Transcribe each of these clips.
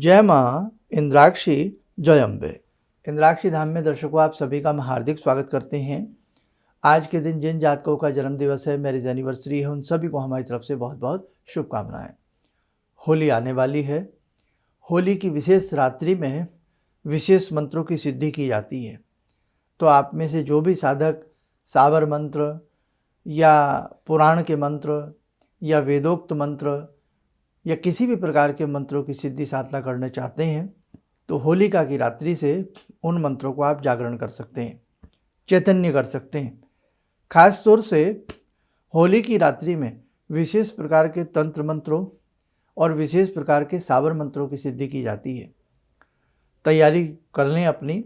जय माँ इंद्राक्षी जय अम्बे। इंद्राक्षी धाम में दर्शकों आप सभी का हम हार्दिक स्वागत करते हैं। आज के दिन जिन जातकों का जन्म दिवस है, मैरिज एनिवर्सरी है, उन सभी को हमारी तरफ से बहुत बहुत शुभकामनाएं। होली आने वाली है। होली की विशेष रात्रि में विशेष मंत्रों की सिद्धि की जाती है। तो आप में से जो भी साधक सावर मंत्र या पुराण के मंत्र या वेदोक्त मंत्र या किसी भी प्रकार के मंत्रों की सिद्धि साधना करना चाहते हैं तो होलिका की रात्रि से उन मंत्रों को आप जागरण कर सकते हैं, चैतन्य कर सकते हैं। खास तौर से होली की रात्रि में विशेष प्रकार के तंत्र मंत्रों और विशेष प्रकार के सावर मंत्रों की सिद्धि की जाती है। तैयारी कर लें अपनी।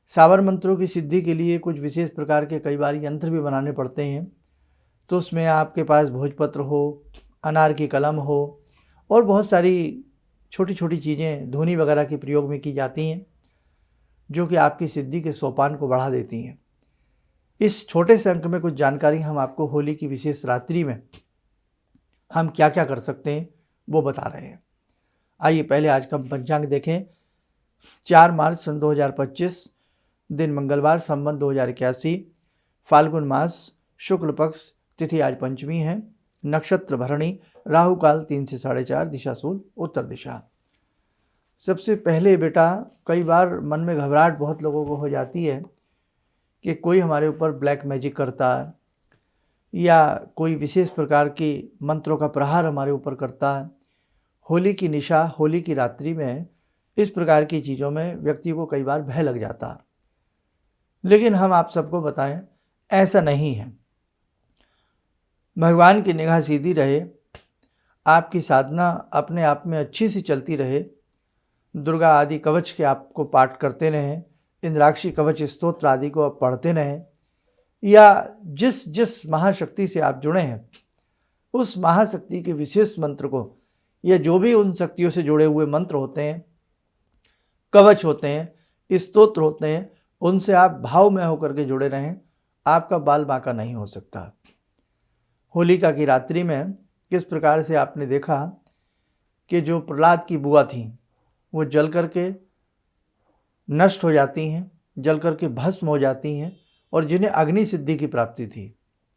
सावर मंत्रों की सिद्धि के लिए कुछ विशेष प्रकार के कई बार यंत्र भी बनाने पड़ते हैं। तो उसमें आपके पास भोजपत्र हो, अनार की कलम हो और बहुत सारी छोटी छोटी चीज़ें धूनी वगैरह के प्रयोग में की जाती हैं, जो कि आपकी सिद्धि के सोपान को बढ़ा देती हैं। इस छोटे से अंक में कुछ जानकारी हम आपको होली की विशेष रात्रि में हम क्या क्या कर सकते हैं वो बता रहे हैं। आइए पहले आज का पंचांग देखें। 4 मार्च सन 2025, दिन मंगलवार, संवत 2081, फाल्गुन मास, शुक्ल पक्ष, तिथि आज पंचमी है, नक्षत्र भरणी, राहु काल 3 से 4:30, दिशा सूल उत्तर दिशा। सबसे पहले बेटा, कई बार मन में घबराहट बहुत लोगों को हो जाती है कि कोई हमारे ऊपर ब्लैक मैजिक करता है या कोई विशेष प्रकार की मंत्रों का प्रहार हमारे ऊपर करता है। होली की निशा, होली की रात्रि में इस प्रकार की चीज़ों में व्यक्ति को कई बार भय लग जाता है, लेकिन हम आप सबको बताएं ऐसा नहीं है। भगवान की निगाह सीधी रहे, आपकी साधना अपने आप में अच्छी सी चलती रहे, दुर्गा आदि कवच के आपको पाठ करते रहें, इंद्राक्षी कवच स्तोत्र आदि को आप पढ़ते रहें, या जिस जिस महाशक्ति से आप जुड़े हैं उस महाशक्ति के विशेष मंत्र को, या जो भी उन शक्तियों से जुड़े हुए मंत्र होते हैं, कवच होते हैं, स्तोत्र होते हैं, उनसे आप भावमय होकर के जुड़े रहें। आपका बाल बांका नहीं हो सकता। होलिका की रात्रि में किस प्रकार से आपने देखा कि जो प्रहलाद की बुआ थी वो जल करके नष्ट हो जाती हैं, जल करके भस्म हो जाती हैं, और जिन्हें अग्नि सिद्धि की प्राप्ति थी,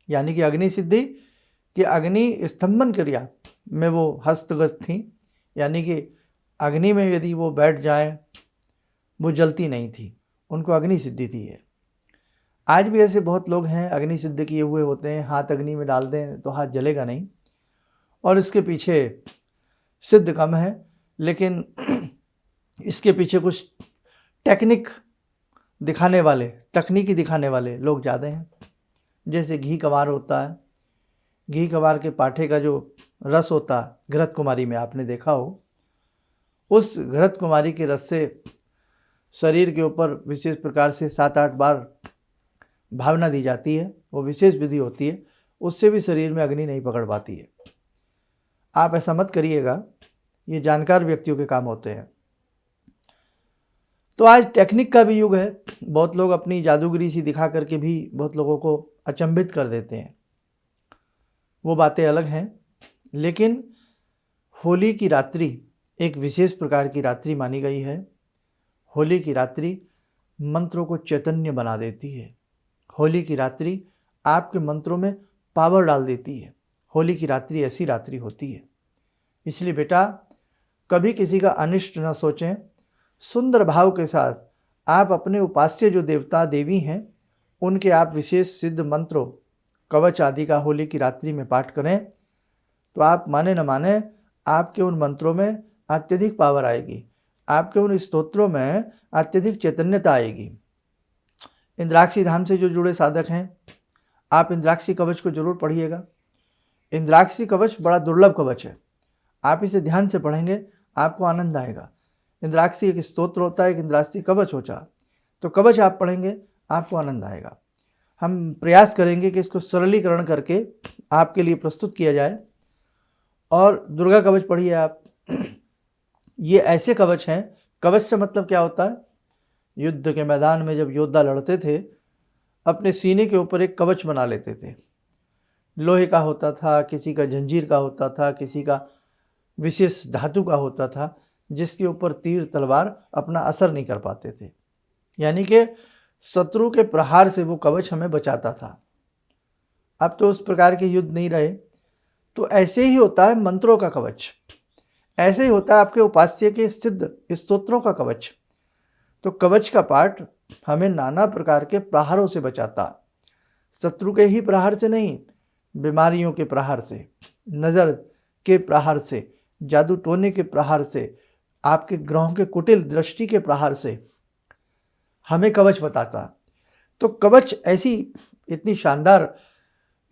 यानी कि अग्नि सिद्धि कि अग्नि स्तंभन क्रिया में वो हस्तगत थी, यानी कि अग्नि में यदि वो बैठ जाएं वो जलती नहीं थी, उनको अग्नि सिद्धि थी है। आज भी ऐसे बहुत लोग हैं अग्नि सिद्ध किए हुए होते हैं, हाथ अग्नि में डाल दें तो हाथ जलेगा नहीं, और इसके पीछे सिद्ध कम है, लेकिन इसके पीछे कुछ तकनीकी दिखाने वाले लोग ज़्यादा हैं। जैसे घी कवार होता है, घी कवार के पाठे का जो रस होता है, घृत कुमारी में आपने देखा हो, उस घृत कुमारी के रस से शरीर के ऊपर विशेष प्रकार से 7-8 बार भावना दी जाती है। वो विशेष विधि होती है, उससे भी शरीर में अग्नि नहीं पकड़ पाती है। आप ऐसा मत करिएगा, ये जानकार व्यक्तियों के काम होते हैं। तो आज टेक्निक का भी युग है। बहुत लोग अपनी जादूगरी सी दिखा करके भी बहुत लोगों को अचंभित कर देते हैं, वो बातें अलग हैं। लेकिन होली की रात्रि एक विशेष प्रकार की रात्रि मानी गई है। होली की रात्रि मंत्रों को चैतन्य बना देती है। होली की रात्रि आपके मंत्रों में पावर डाल देती है। होली की रात्रि ऐसी रात्रि होती है। इसलिए बेटा, कभी किसी का अनिष्ट न सोचें। सुंदर भाव के साथ आप अपने उपास्य जो देवता देवी हैं उनके आप विशेष सिद्ध मंत्रों, कवच आदि का होली की रात्रि में पाठ करें तो आप माने न माने, आपके उन मंत्रों में अत्यधिक पावर आएगी, आपके उन स्तोत्रों में अत्यधिक चैतन्यता आएगी। इंद्राक्षी धाम से जो जुड़े साधक हैं, आप इंद्राक्षी कवच को जरूर पढ़िएगा। इंद्राक्षी कवच बड़ा दुर्लभ कवच है, आप इसे ध्यान से पढ़ेंगे, आपको आनंद आएगा। इंद्राक्षी एक स्तोत्र होता है, एक इंद्राक्षी कवच होता है, तो कवच आप पढ़ेंगे, आपको आनंद आएगा। हम प्रयास करेंगे कि इसको सरलीकरण करके आपके लिए प्रस्तुत किया जाए। और दुर्गा कवच पढ़िए आप। ये ऐसे कवच हैं, कवच से मतलब क्या होता है, युद्ध के मैदान में जब योद्धा लड़ते थे, अपने सीने के ऊपर एक कवच बना लेते थे। लोहे का होता था, किसी का जंजीर का होता था, किसी का विशेष धातु का होता था, जिसके ऊपर तीर तलवार अपना असर नहीं कर पाते थे। यानी कि शत्रु के प्रहार से वो कवच हमें बचाता था। अब तो उस प्रकार के युद्ध नहीं रहे। तो ऐसे ही होता है मंत्रों का कवच, ऐसे ही होता है आपके उपास्य के सिद्ध स्तोत्रों का कवच। तो कवच का पाठ हमें नाना प्रकार के प्रहारों से बचाता, शत्रु के ही प्रहार से नहीं, बीमारियों के प्रहार से, नज़र के प्रहार से, जादू टोने के प्रहार से, आपके ग्रहों के कुटिल दृष्टि के प्रहार से हमें कवच बताता। तो कवच ऐसी इतनी शानदार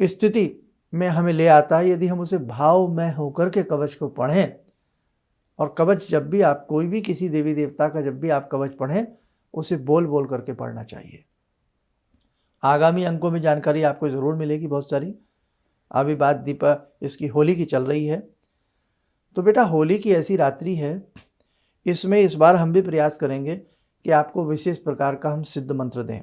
स्थिति में हमें ले आता है यदि हम उसे भाव में होकर के कवच को पढ़ें। और कवच जब भी आप कोई भी किसी देवी देवता का जब भी आप कवच पढ़ें, उसे बोल बोल करके पढ़ना चाहिए। आगामी अंकों में जानकारी आपको ज़रूर मिलेगी बहुत सारी। अभी बात दीपा इसकी होली की चल रही है। तो बेटा होली की ऐसी रात्रि है, इसमें इस बार हम भी प्रयास करेंगे कि आपको विशेष प्रकार का हम सिद्ध मंत्र दें।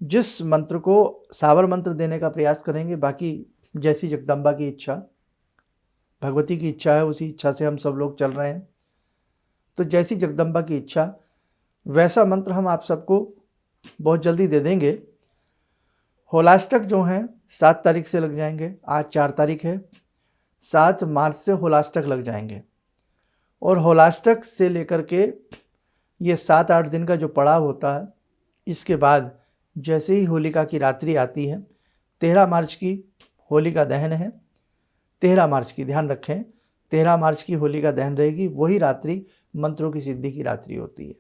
जिस मंत्र को सावर मंत्र देने का प्रयास करेंगे, बाकी जैसी जगदम्बा की इच्छा, भगवती की इच्छा है, उसी इच्छा से हम सब लोग चल रहे हैं। तो जैसी जगदम्बा की इच्छा वैसा मंत्र हम आप सबको बहुत जल्दी दे देंगे। होलाष्टक जो हैं 7 तारीख से लग जाएंगे, आज 4 तारीख है, 7 मार्च से होलाष्टक लग जाएंगे। और होलाष्टक से लेकर के ये 7-8 दिन का जो पड़ाव होता है, इसके बाद जैसे ही होलिका की रात्रि आती है, 13 मार्च की होलिका दहन है, 13 मार्च की ध्यान रखें, 13 मार्च की होलिका दहन रहेगी, वही रात्रि मंत्रों की सिद्धि की रात्रि होती है।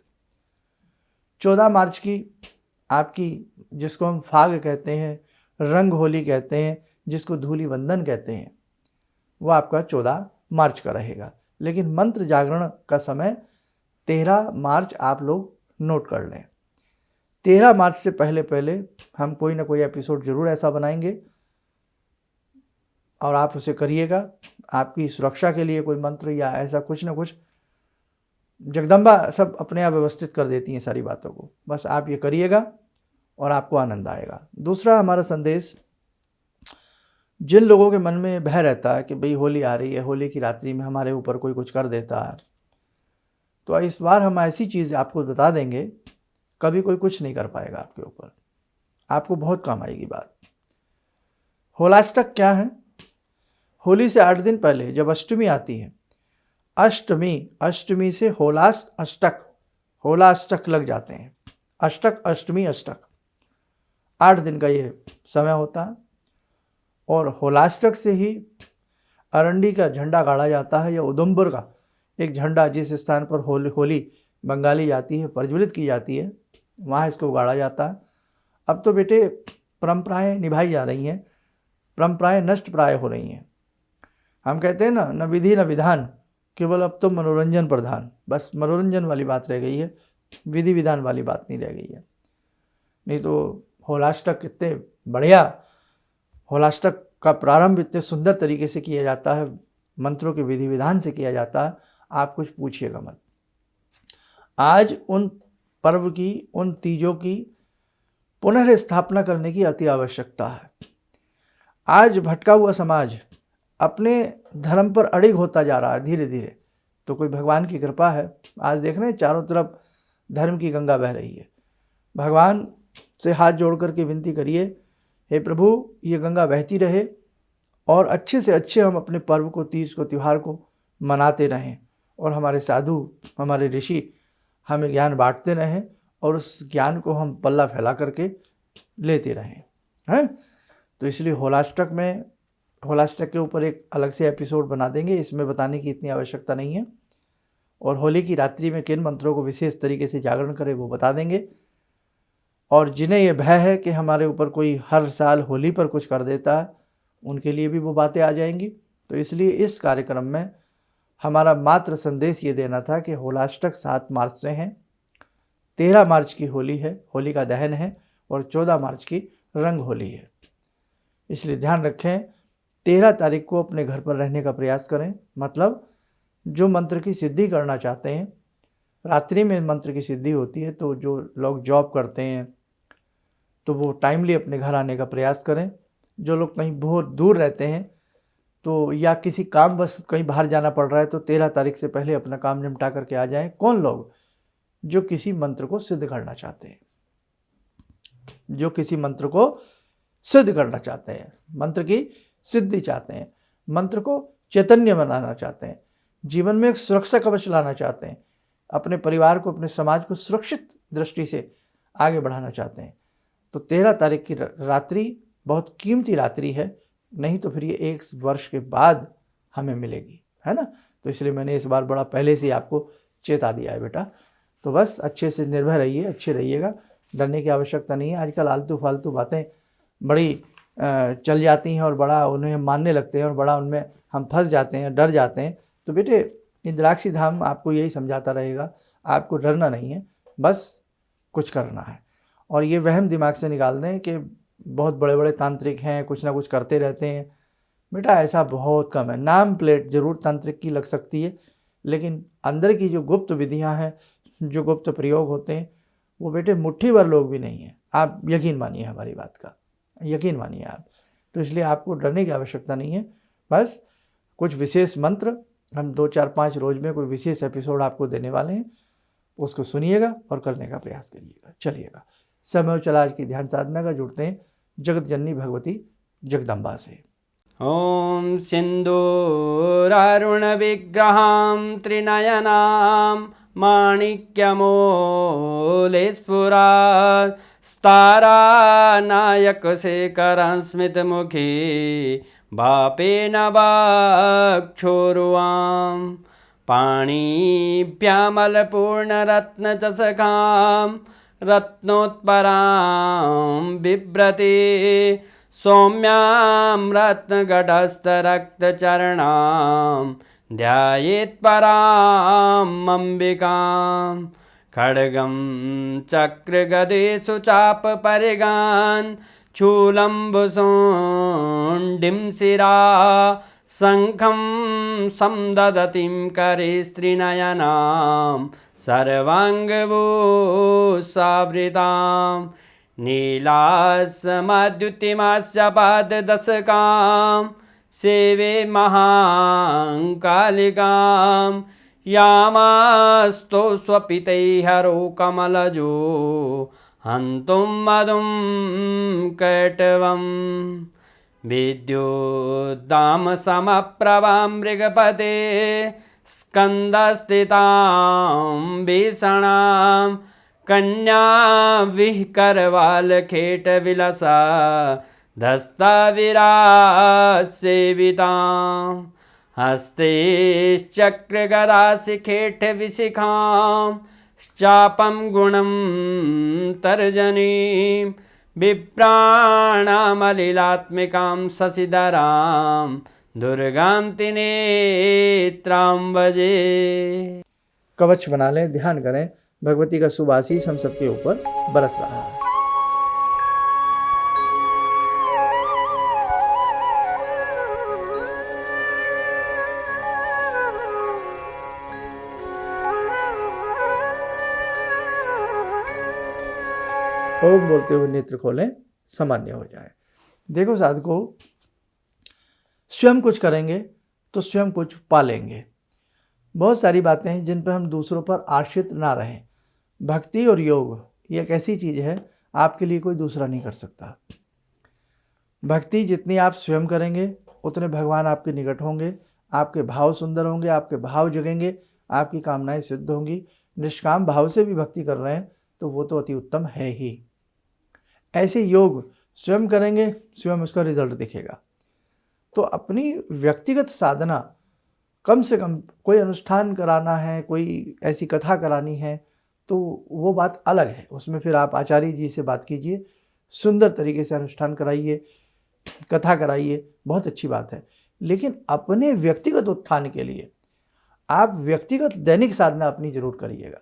14 मार्च की आपकी, जिसको हम फाग कहते हैं, रंग होली कहते हैं, जिसको धूली वंदन कहते हैं, वह आपका 14 मार्च का रहेगा। लेकिन मंत्र जागरण का समय 13 मार्च आप लोग नोट कर लें। 13 मार्च से पहले पहले हम कोई ना कोई एपिसोड जरूर ऐसा बनाएंगे और आप उसे करिएगा। आपकी सुरक्षा के लिए कोई मंत्र या ऐसा कुछ ना कुछ, जगदम्बा सब अपने आप व्यवस्थित कर देती हैं सारी बातों को, बस आप ये करिएगा और आपको आनंद आएगा। दूसरा हमारा संदेश, जिन लोगों के मन में भय रहता है कि भाई होली आ रही है, होली की रात्रि में हमारे ऊपर कोई कुछ कर देता है, तो इस बार हम ऐसी चीज़ आपको बता देंगे, कभी कोई कुछ नहीं कर पाएगा आपके ऊपर, आपको बहुत काम आएगी बात। होलाष्टक क्या है? होली से 8 दिन पहले जब अष्टमी आती है, अष्टमी से होलाष्टक लग जाते हैं। अष्टक, अष्टमी, अष्टक 8 दिन का ये समय होता है। और होलाष्टक से ही अरंडी का झंडा गाड़ा जाता है, या उधमपुर का एक झंडा जिस स्थान पर होली बंगाली जाती है, प्रज्वलित की जाती है, वहाँ इसको गाड़ा जाता है। अब तो बेटे परंपराएं निभाई जा रही हैं, परंपराएं नष्ट प्राय हो रही हैं। हम कहते हैं ना, न विधि न विधान, केवल अब तो मनोरंजन प्रधान। बस मनोरंजन वाली बात रह गई है, विधि विधान वाली बात नहीं रह गई है। नहीं तो होलाष्टक कितने बढ़िया, होलाष्टक का प्रारंभ इतने सुंदर तरीके से किया जाता है, मंत्रों के विधि विधान से किया जाता है, आप कुछ पूछिएगा मत। आज उन पर्व की, उन तीजों की पुनर्स्थापना करने की अति आवश्यकता है। आज भटका हुआ समाज अपने धर्म पर अड़िग होता जा रहा है धीरे धीरे। तो कोई भगवान की कृपा है, आज देख रहे हैं चारों तरफ धर्म की गंगा बह रही है। भगवान से हाथ जोड़ करके विनती करिए, हे प्रभु ये गंगा बहती रहे और अच्छे से अच्छे हम अपने पर्व को, तीज को, त्यौहार को मनाते रहें, और हमारे साधु, हमारे ऋषि हमें ज्ञान बांटते रहें, और उस ज्ञान को हम पल्ला फैला करके लेते रहें, हैं। तो इसलिए होलाष्टक के ऊपर एक अलग से एपिसोड बना देंगे, इसमें बताने की इतनी आवश्यकता नहीं है। और होली की रात्रि में किन मंत्रों को विशेष तरीके से जागरण करें वो बता देंगे। और जिन्हें ये भय है कि हमारे ऊपर कोई हर साल होली पर कुछ कर देता है, उनके लिए भी वो बातें आ जाएंगी। तो इसलिए इस कार्यक्रम में हमारा मात्र संदेश ये देना था कि होलाष्टक 7 मार्च से हैं, 13 मार्च की होली है, होली का दहन है, और 14 मार्च की रंग होली है। इसलिए ध्यान रखें, 13 तारीख को अपने घर पर रहने का प्रयास करें। मतलब जो मंत्र की सिद्धि करना चाहते हैं, रात्रि में मंत्र की सिद्धि होती है, तो जो लोग जॉब करते हैं तो वो टाइमली अपने घर आने का प्रयास करें। जो लोग कहीं बहुत दूर रहते हैं तो या किसी काम बस कहीं बाहर जाना पड़ रहा है तो 13 तारीख से पहले अपना काम निपटा करके आ जाएं। कौन लोग? जो किसी मंत्र को सिद्ध करना चाहते हैं, जो किसी मंत्र को सिद्ध करना चाहते हैं, मंत्र की सिद्धि चाहते हैं, मंत्र को चैतन्य बनाना चाहते हैं, जीवन में एक सुरक्षा कवच लाना चाहते हैं, अपने परिवार को, अपने समाज को सुरक्षित दृष्टि से आगे बढ़ाना चाहते हैं। तो 13 तारीख की रात्रि बहुत कीमती रात्रि है, नहीं तो फिर ये 1 वर्ष के बाद हमें मिलेगी, है ना। तो इसलिए मैंने इस बार बड़ा पहले से आपको चेता दिया है बेटा। तो बस अच्छे से निर्भय रहिए, अच्छे रहिएगा, डरने की आवश्यकता नहीं है। आजकल आलतू फालतू बातें बड़ी चल जाती हैं और बड़ा उन्हें मानने लगते हैं और बड़ा उनमें हम फंस जाते हैं, डर जाते हैं। तो बेटे इंद्राक्षी धाम आपको यही समझाता रहेगा, आपको डरना नहीं है, बस कुछ करना है। और ये वहम दिमाग से निकाल दें कि बहुत बड़े बड़े तांत्रिक हैं, कुछ ना कुछ करते रहते हैं। बेटा ऐसा बहुत कम है। नाम प्लेट जरूर तांत्रिक की लग सकती है, लेकिन अंदर की जो गुप्त विधियां हैं, जो गुप्त प्रयोग होते हैं, वो बेटे मुट्ठी भर लोग भी नहीं हैं। आप यकीन मानिए हमारी बात का, यकीन मानिए आप। तो इसलिए आपको डरने की आवश्यकता नहीं है। बस कुछ विशेष मंत्र हम 2, 4, 5 रोज में कोई विशेष एपिसोड आपको देने वाले हैं, उसको सुनिएगा और करने का प्रयास करिएगा। चलिएगा, समय चला आज की ध्यान साधना का। जुड़ते हैं जगत जननी भगवती जगदम्बा से। ॐ सिन्दूरारुण विग्रहां त्रिनयनां माणिक्यमूले स्फुरात् स्तारानायकशेखरं स्मितमुखी भापेन वक्षोरुवां पाणिभ्यामलपूर्णरत्नचषकां रत्नोत्परां बिभ्रति सौम्यां रत्नघटस्थरक्तचरणां ध्यायेत्परां अम्बिकां खड्गं चक्रगदेषु चापपरिगान् शूलम्बुशुण्डिं शिरा शङ्खं संदधतीं करे स्त्रीनयनां सर्वाङ्गभूषावृतां नीलासमद्युतिमास्य पाददशकां सेवे महाकालिकां यामास्तो स्वपितैहरो कमलजो हन्तुं मधुं कैटवं विद्युद्दामसमप्रभां मृगपते स्कन्दस्थितां भीषणां कन्या विहकरवालखेटविलसा धस्ताविरासेवितां हस्तैश्चक्रगदाशिखेटविशिखां चापं गुणं तर्जनीं विप्राणामलिलात्मिकां शशिधरां दुर्गां त्रिनेत्रां भजे। कवच बना लें, ध्यान करें, भगवती का शुभ आशीष हम सबके ऊपर बरस रहा है। ओम बोलते हुए नेत्र खोलें, सामान्य हो जाए। देखो साधको, स्वयं कुछ करेंगे तो स्वयं कुछ पालेंगे। बहुत सारी बातें हैं जिन पर हम दूसरों पर आश्रित ना रहें। भक्ति और योग ये एक ऐसी चीज़ है, आपके लिए कोई दूसरा नहीं कर सकता। भक्ति जितनी आप स्वयं करेंगे उतने भगवान आपके निकट होंगे, आपके भाव सुंदर होंगे, आपके भाव जगेंगे, आपकी कामनाएं सिद्ध होंगी। निष्काम भाव से भी भक्ति कर रहे हैं तो वो तो अति उत्तम है ही। ऐसे योग स्वयं करेंगे, स्वयं उसका रिजल्ट दिखेगा। तो अपनी व्यक्तिगत साधना, कम से कम कोई अनुष्ठान कराना है, कोई ऐसी कथा करानी है तो वो बात अलग है। उसमें फिर आप आचार्य जी से बात कीजिए, सुंदर तरीके से अनुष्ठान कराइए, कथा कराइए, बहुत अच्छी बात है। लेकिन अपने व्यक्तिगत उत्थान के लिए आप व्यक्तिगत दैनिक साधना अपनी जरूर करिएगा।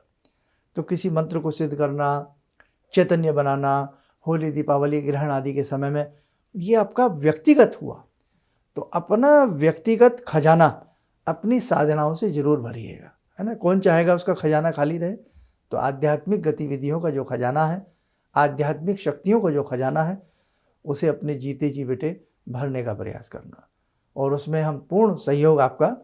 तो किसी मंत्र को सिद्ध करना, चैतन्य बनाना, होली, दीपावली, ग्रहण आदि के समय में, ये आपका व्यक्तिगत हुआ। तो अपना व्यक्तिगत खजाना अपनी साधनाओं से जरूर भरिएगा, है ना। कौन चाहेगा उसका खजाना खाली रहे। तो आध्यात्मिक गतिविधियों का जो खजाना है, आध्यात्मिक शक्तियों का जो खजाना है, उसे अपने जीते जी बेटे भरने का प्रयास करना। और उसमें हम पूर्ण सहयोग आपका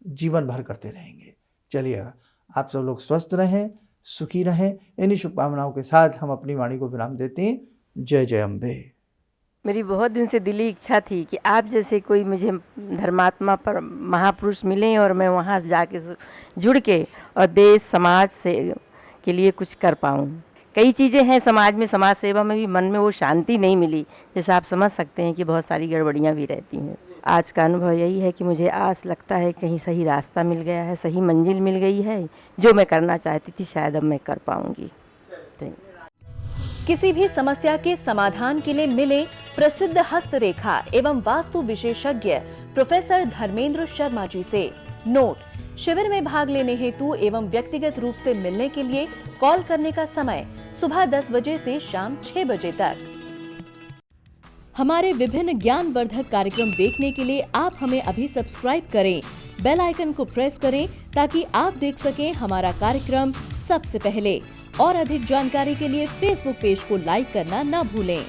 जीवन भर करते रहेंगे। चलिए, आप सब लोग स्वस्थ रहें, सुखी रहें। इन्हीं शुभकामनाओं के साथ हम अपनी वाणी को विराम देते हैं। जय जय अम्बे। मेरी बहुत दिन से दिली इच्छा थी कि आप जैसे कोई मुझे धर्मात्मा पर महापुरुष मिलें और मैं वहाँ जाके जुड़ के और देश समाज से के लिए कुछ कर पाऊँ। कई चीज़ें हैं समाज में, समाज सेवा में भी मन में वो शांति नहीं मिली, जैसे आप समझ सकते हैं कि बहुत सारी गड़बड़ियाँ भी रहती हैं। आज का अनुभव यही है कि मुझे आस लगता है कहीं सही रास्ता मिल गया है, सही मंजिल मिल गई है। जो मैं करना चाहती थी शायद अब मैं कर पाऊँगी। किसी भी समस्या के समाधान के लिए मिले प्रसिद्ध हस्तरेखा एवं वास्तु विशेषज्ञ प्रोफेसर धर्मेंद्र शर्मा जी से। नोट: शिविर में भाग लेने हेतु एवं व्यक्तिगत रूप से मिलने के लिए कॉल करने का समय सुबह 10 बजे से शाम 6 बजे तक। हमारे विभिन्न ज्ञानवर्धक कार्यक्रम देखने के लिए आप हमें अभी सब्सक्राइब करें, बेल आइकन को प्रेस करें ताकि आप देख सकें हमारा कार्यक्रम सबसे पहले। और अधिक जानकारी के लिए फेसबुक पेज को लाइक करना न भूलें।